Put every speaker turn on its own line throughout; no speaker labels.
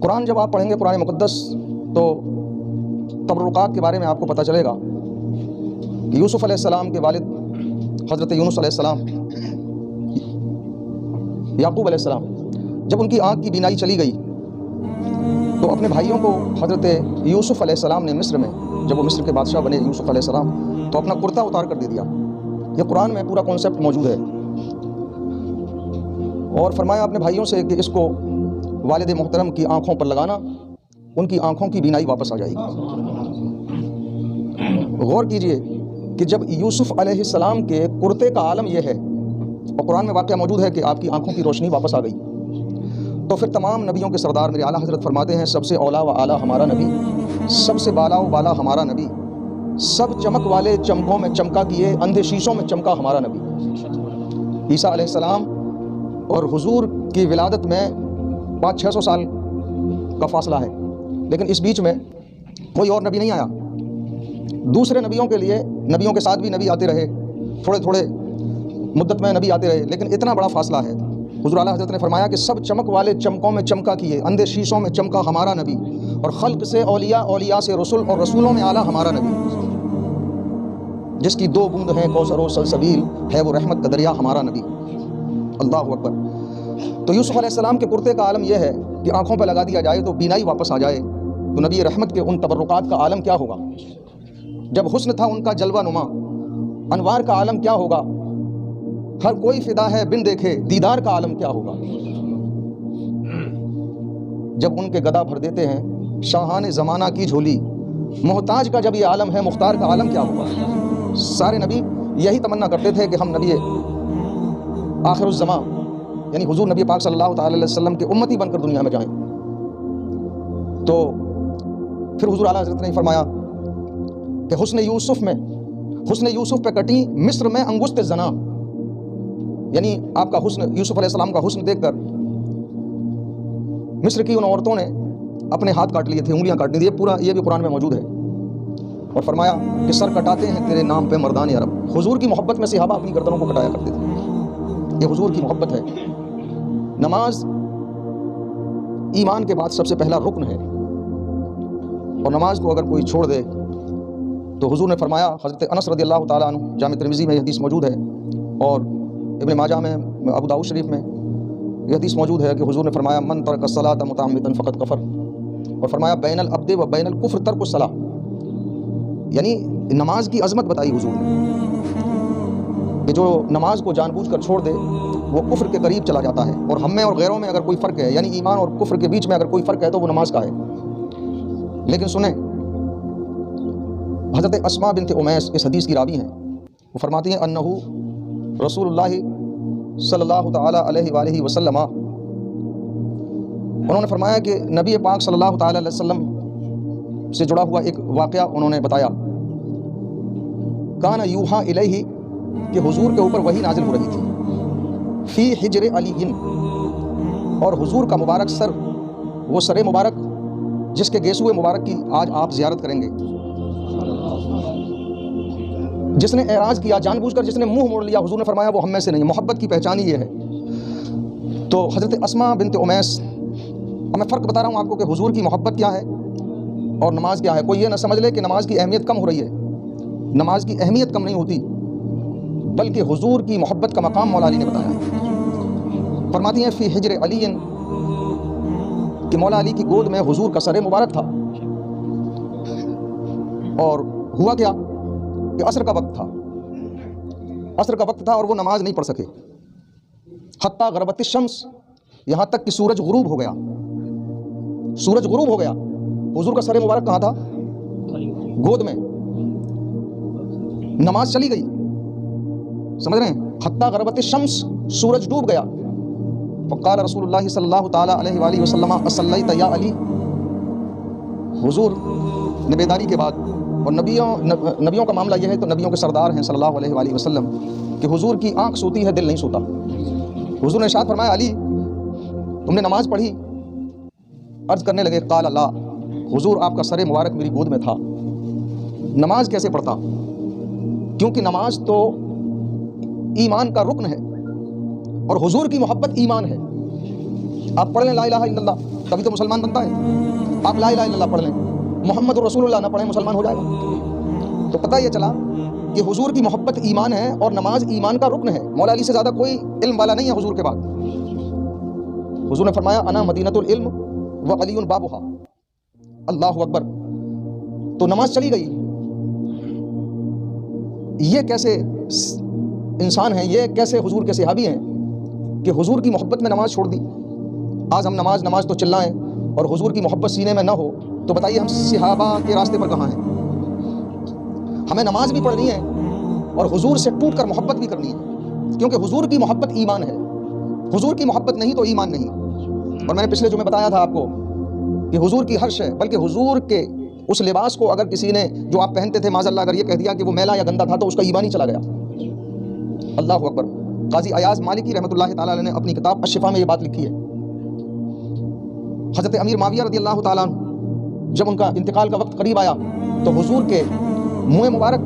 قرآن جب آپ پڑھیں گے قرآن مقدس تو تبرکات کے بارے میں آپ کو پتہ چلے گا کہ یوسف علیہ السلام کے والد حضرت یونس علیہ السلام، یعقوب علیہ السلام، جب ان کی آنکھ کی بینائی چلی گئی تو اپنے بھائیوں کو حضرت یوسف علیہ السلام نے مصر میں، جب وہ مصر کے بادشاہ بنے یوسف علیہ السلام، تو اپنا کرتا اتار کر دے دیا۔ یہ قرآن میں پورا کانسیپٹ موجود ہے، اور فرمایا اپنے بھائیوں سے کہ اس کو والد محترم کی آنکھوں پر لگانا، ان کی آنکھوں کی بینائی واپس آ جائے گی۔ غور کیجئے کہ جب یوسف علیہ السلام کے کرتے کا عالم یہ ہے، اور قرآن میں واقعہ موجود ہے کہ آپ کی آنکھوں کی روشنی واپس آ گئی، تو پھر تمام نبیوں کے سردار میرے اعلیٰ حضرت فرماتے ہیں سب سے اولا و اعلیٰ ہمارا نبی، سب سے بالا و بالا ہمارا نبی، سب چمک والے چمکوں میں چمکا کیے اندھے شیشوں میں چمکا ہمارا نبی۔ عیسیٰ علیہ السلام اور حضور کی ولادت میں 500-600 سال کا فاصلہ ہے، لیکن اس بیچ میں کوئی اور نبی نہیں آیا۔ دوسرے نبیوں کے لیے، نبیوں کے ساتھ بھی نبی آتے رہے، تھوڑے تھوڑے مدت میں نبی آتے رہے، لیکن اتنا بڑا فاصلہ ہے۔ حضور اعلیٰ حضرت نے فرمایا کہ سب چمک والے چمکوں میں چمکا کیے اندھے شیشوں میں چمکا ہمارا نبی، اور خلق سے اولیاء، اولیاء سے رسول، اور رسولوں میں اعلیٰ ہمارا نبی، جس کی 2 بوند ہیں کوثر و سلسبیل، ہے وہ رحمت کا دریا ہمارا نبی۔ اللہ اکبر۔ تو یوسف علیہ السلام کے کرتے کا عالم یہ ہے کہ آنکھوں پہ لگا دیا جائے تو بینائی واپس آ جائے، تو نبی رحمت کے ان تبرکات کا عالم کیا ہوگا؟ جب حسن تھا ان کا جلوہ نما، انوار کا عالم کیا ہوگا؟ ہر کوئی فدا ہے بن دیکھے دیدار کا عالم کیا ہوگا؟ جب ان کے گدا بھر دیتے ہیں شاہان زمانہ کی جھولی، محتاج کا جب یہ عالم ہے مختار کا عالم کیا ہوگا؟ سارے نبی یہی تمنا کرتے تھے کہ ہم نبی آخر الزماں یعنی حضور نبی پاک صلی اللہ تعالی علیہ وسلم کے امتی بن کر دنیا میں جائیں۔ تو پھر حضور اعلیٰ حضرت نے فرمایا کہ حسن یوسف پہ کٹی مصر میں انگشت زنا، یعنی آپ کا حسن، یوسف علیہ السلام کا حسن دیکھ کر مصر کی ان عورتوں نے اپنے ہاتھ کاٹ لیے تھے، انگلیاں کاٹ لی تھی۔ یہ بھی قرآن میں موجود ہے۔ اور فرمایا کہ سر کٹاتے ہیں تیرے نام پہ مردان عرب۔ حضور کی محبت میں صحابہ اپنی گردنوں کو کٹایا کرتے تھے، یہ حضور کی محبت ہے۔ نماز ایمان کے بعد سب سے پہلا رکن ہے، اور نماز کو اگر کوئی چھوڑ دے تو حضور نے فرمایا، حضرت انس رضی اللہ تعالیٰ عنہ، جامع ترمذی میں یہ حدیث موجود ہے، اور ابن ماجہ میں، ابو داؤد شریف میں یہ حدیث موجود ہے کہ حضور نے فرمایا من ترک الصلاۃ متعمدا فقد کفر، اور فرمایا بین العبد و بین الکفر ترک الصلاۃ، یعنی نماز کی عظمت بتائی حضور نے کہ جو نماز کو جان بوجھ کر چھوڑ دے وہ کفر کے قریب چلا جاتا ہے، اور ہم میں اور غیروں میں اگر کوئی فرق ہے، یعنی ایمان اور کفر کے بیچ میں اگر کوئی فرق ہے تو وہ نماز کا ہے۔ لیکن سنیں، حضرت اسماء بنت امیس اس حدیث کی راوی ہیں، وہ فرماتی ہیں انہو رسول اللہ صلی اللہ تعالی علیہ وآلہ وسلم، انہوں نے فرمایا کہ نبی پاک صلی اللہ تعالی علیہ وسلم سے جڑا ہوا ایک واقعہ انہوں نے بتایا۔ کان یوحا الیہ، کہ حضور کے اوپر وحی نازل ہو رہی تھی، فی حجر علی، اور حضور کا مبارک سر، وہ سر مبارک جس کے گیسوئے مبارک کی آج آپ زیارت کریں گے، جس نے اعراض کیا جان بوجھ کر، جس نے منہ موڑ لیا، حضور نے فرمایا وہ ہم میں سے نہیں۔ محبت کی پہچان ہی یہ ہے۔ تو حضرت اسماء بنت امیس، اب میں فرق بتا رہا ہوں آپ کو کہ حضور کی محبت کیا ہے اور نماز کیا ہے۔ کوئی یہ نہ سمجھ لے کہ نماز کی اہمیت کم ہو رہی ہے، نماز کی اہمیت کم نہیں ہوتی، بلکہ حضور کی محبت کا مقام مولا علی نے بتایا ہے۔ فرماتی ہیں فی حجر علی، کہ مولا علی کی گود میں حضور کا سر مبارک تھا، اور ہوا کیا کہ عصر کا وقت تھا اور وہ نماز نہیں پڑھ سکے، حتیٰ غربت الشمس، یہاں تک کہ سورج غروب ہو گیا۔ حضور کا سر مبارک کہاں تھا؟ گود میں، نماز چلی گئی، سمجھ رہے ہیں؟ حتیٰ غربت الشمس، سورج ڈوب گیا۔ فقال رسول اللہ صلی اللہ تعالی علیہ وآلہ وسلم اصلیت یا علی، حضور نے بیداری کے بعد، اور نبیوں کا معاملہ یہ ہے تو نبیوں کے سردار ہیں صلی اللہ علیہ وآلہ وسلم، کہ حضور کی آنکھ سوتی ہے دل نہیں سوتا۔ حضور نے ارشاد فرمایا علی تم نے نماز پڑھی؟ عرض کرنے لگے قال اللہ، حضور آپ کا سر مبارک میری گود میں تھا۔ نماز کیسے پڑھتا؟ کیونکہ نماز تو ایمان کا رکن ہے، اور حضور کی محبت ایمان ہے۔ آپ پڑھ لیں لا الہ الا اللہ تبھی تو مسلمان بنتا ہے. آپ لا الہ الا اللہ پڑھ لیں, محمد رسول اللہ نہ پڑھیں, مسلمان ہو جائے گا. تو پتہ یہ چلا کہ حضور کی محبت ایمان ہے اور نماز ایمان کا رکن ہے. مولا علی سے زیادہ کوئی علم والا نہیں ہے حضور کے بعد. حضور نے فرمایا انا مدینۃ العلم و علی بابھا. اللہ اکبر. تو نماز چلی گئی. یہ کیسے انسان ہیں, یہ کیسے حضور کے صحابی ہیں کہ حضور کی محبت میں نماز چھوڑ دی. آج ہم نماز تو چلائیں اور حضور کی محبت سینے میں نہ ہو تو بتائیے ہم صحابہ کے راستے پر کہاں ہیں. ہمیں نماز بھی پڑھنی ہے اور حضور سے ٹوٹ کر محبت بھی کرنی ہے, کیونکہ حضور کی محبت ایمان ہے. حضور کی محبت نہیں تو ایمان نہیں. اور میں نے پچھلے جو میں بتایا تھا آپ کو کہ حضور کی ہر شے, بلکہ حضور کے اس لباس کو اگر کسی نے جو آپ پہنتے تھے معاذ اللہ اگر یہ کہہ دیا کہ وہ میلا یا گندا تھا تو اس کا ایمان ہی چلا گیا. اللہ اکبر. قاضی ایاز مالکی رحمۃ اللہ تعالیٰ علیہ نے اپنی کتاب الشفا میں یہ بات لکھی ہے. حضرت امیر معاویہ رضی اللہ تعالیٰ عنہ جب ان کا انتقال کا وقت قریب آیا تو حضور کے منہ مبارک,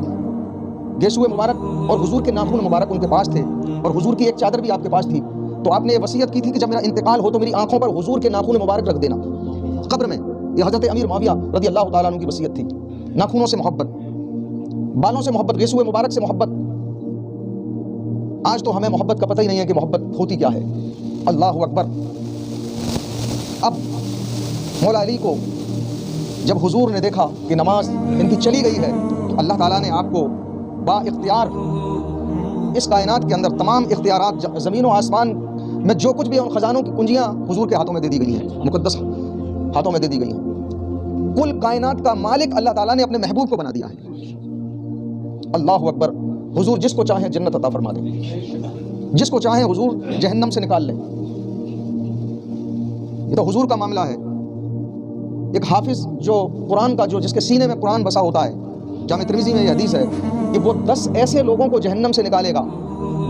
گیسوئے مبارک اور حضور کے ناخن مبارک ان کے پاس تھے اور حضور کی ایک چادر بھی آپ کے پاس تھی. تو آپ نے یہ وصیت کی تھی کہ جب میرا انتقال ہو تو میری آنکھوں پر حضور کے ناخن مبارک رکھ دینا قبر میں. یہ حضرت امیر معاویہ رضی اللہ تعالیٰ عنہ کی وصیت تھی. ناخنوں سے محبت, بالوں سے محبت, گیسوئے مبارک سے محبت. آج تو ہمیں محبت کا پتہ ہی نہیں ہے کہ محبت ہوتی کیا ہے. اللہ اکبر. اب مولا علی کو جب حضور نے دیکھا کہ نماز ان کی چلی گئی ہے تو اللہ تعالیٰ نے آپ کو با اختیار اس کائنات کے اندر تمام اختیارات زمین و آسمان میں جو کچھ بھی ہے ان خزانوں کی کنجیاں حضور کے ہاتھوں میں دے دی گئی ہیں, مقدس ہاتھوں میں دے دی گئی ہیں. کل کائنات کا مالک اللہ تعالیٰ نے اپنے محبوب کو بنا دیا ہے. اللہ اکبر. حضور جس کو چاہیں جنت عطا فرما دیں, جس کو چاہیں حضور جہنم سے نکال لیں. یہ تو حضور کا معاملہ ہے. ایک حافظ جو قرآن کا, جو جس کے سینے میں قرآن بسا ہوتا ہے, جامع ترمذی میں یہ حدیث ہے کہ وہ 10 ایسے لوگوں کو جہنم سے نکالے گا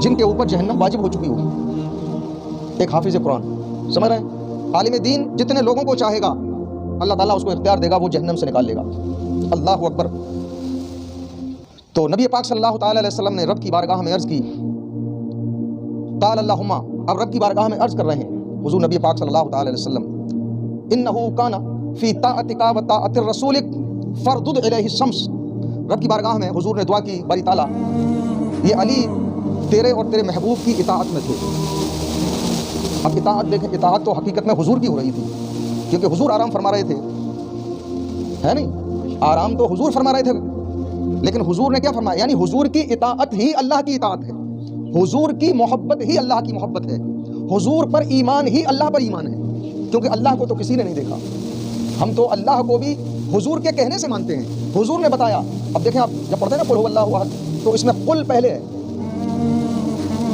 جن کے اوپر جہنم واجب ہو چکی ہوگی. ایک حافظ قرآن, سمجھ رہے ہیں. عالم دین جتنے لوگوں کو چاہے گا اللہ تعالیٰ اس کو اختیار دے گا, وہ جہنم سے نکال لے گا. اللہ اکبر. تو نبی پاک صلی اللہ تعالیٰ علیہ وسلم نے رب کی بارگاہ میں عرض کی, قال اللہم. اب رب کی بارگاہ میں عرض کر رہے ہیں حضور نبی پاک صلی اللہ تعالیٰ علیہ وسلم, انہو کانا فی طاعتک و طاعت رسولک فردد الیہ الشمس. رب کی بارگاہ میں حضور نے دعا کی, باری تعالیٰ یہ علی تیرے اور تیرے محبوب کی اطاعت میں تھے. اب اطاعت دیکھیں, اطاعت تو حقیقت میں حضور کی ہو رہی تھی کیونکہ حضور آرام فرما رہے تھے, ہے نہیں, آرام تو حضور فرما رہے تھے, لیکن حضور نے کیا فرمایا, یعنی حضور کی اطاعت ہی اللہ کی اطاعت ہے, حضور کی محبت ہی اللہ کی محبت ہے, حضور پر ایمان ہی اللہ پر ایمان ہے. کیونکہ اللہ کو تو کسی نے نہیں دیکھا, ہم تو اللہ کو بھی حضور کے کہنے سے مانتے ہیں. حضور نے بتایا. اب دیکھیں آپ جب پڑھتے ہیں نا قل هو اللہ احد, تو اس میں قل پہلے ہے.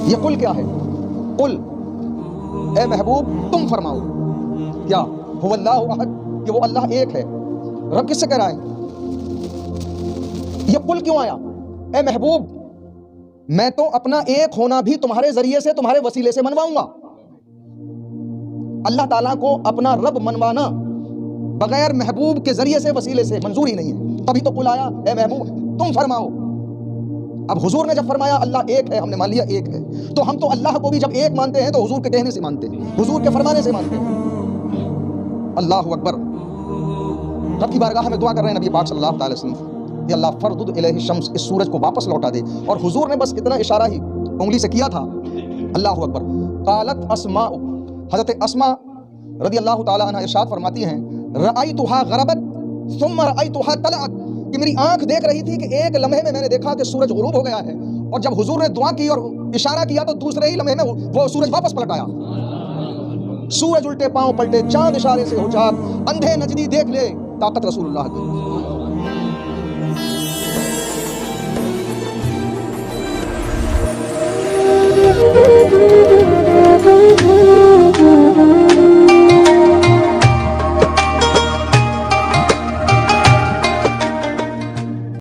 یہ قل کیا ہے؟ قل اے محبوب تم فرماؤ کیا هو اللہ احد, کہ وہ اللہ ایک ہے. رب کس سے کہہ رہا ہے؟ یہ قل کیوں آیا؟ اے محبوب میں تو اپنا ایک ہونا بھی تمہارے ذریعے سے, تمہارے وسیلے سے منواؤں گا. اللہ تعالیٰ کو اپنا رب منوانا بغیر محبوب کے ذریعے سے, وسیلے سے منظور ہی نہیں ہے. تبھی تو قل آیا, اے محبوب تم فرماؤ. اب حضور نے جب فرمایا اللہ ایک ہے, ہم نے مان لیا ایک ہے, تو ہم تو اللہ کو بھی جب ایک مانتے ہیں تو حضور کے کہنے سے مانتے ہیں, حضور کے فرمانے سے مانتے ہیں. اللہ اکبر. رب کی بارگاہ میں دعا کر رہے ہیں نبی پاک صلی اللہ تعالی وسلم کہ اللہ فردد الیہ الشمس, اس سورج کو واپس لوٹا دے. اور حضور نے بس اتنا اشارہ ہی انگلی سے کیا تھا. اللہ اکبر. قالت اسماء, حضرت اسماء رضی اللہ تعالی عنہ ارشاد فرماتی ہیں رأیتها غربت ثم رأیتها طلعت, کہ میری آنکھ دیکھ رہی تھی کہ ایک لمحے میں نے دیکھا کہ سورج غروب ہو گیا ہے, اور جب حضور نے دعا کی اور اشارہ کیا تو دوسرے ہی لمحے میں وہ سورج واپس پلٹ آیا. سورج الٹے پاؤں پلٹے, چاند اشارے سے ہو چاک, اندھے نجدی دیکھ لے طاقت رسول اللہ کی.